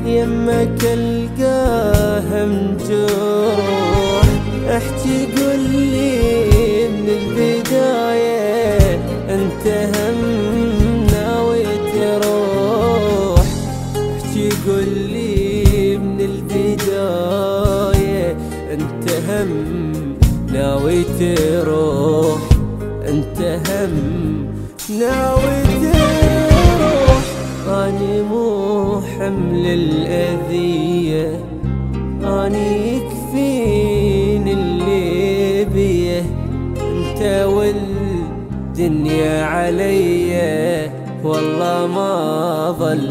يمك القاها مجروح، احكي قولي من البداية انت هم ناوي تروح. احكي قولي من البداية انت هم ناوي تروح، انت هم ناوي تروح. اني مو حمل الأذية، اني يكفيني اللي بيه، انت والدنيا عليا والله ما ظل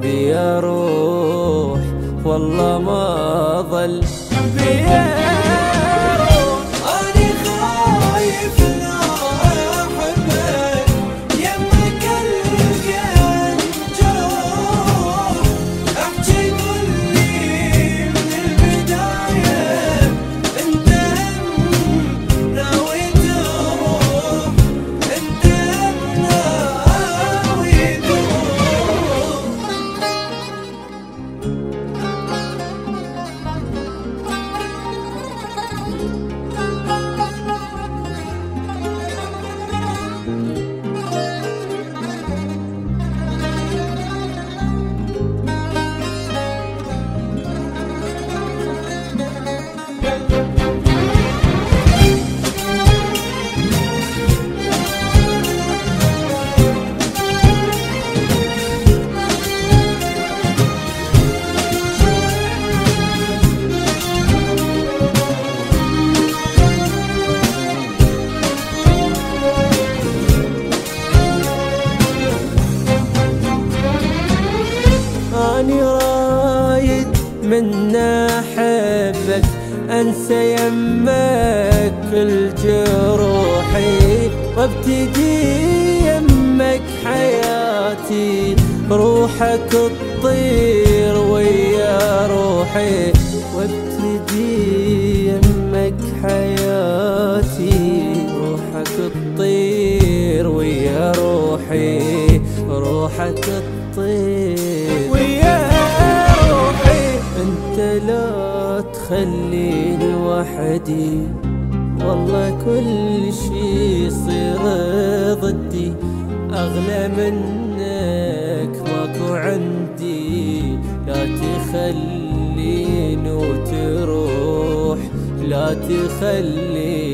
بيا روح، والله ما ظل بيا. أني رايد من أحبك أنسى يمك كل جروحي، وابتدي يمك حياتي، روحك تطير ويا روحي. وابتدي يمك حياتي، روحك تطير ويا روحي، روحك تطير ويا روحي. انت لا تخليني وحدي، والله كل شي يصير ضدي، اغلى منك ماكو عندي. لا تخليني وتروح، لا تخليني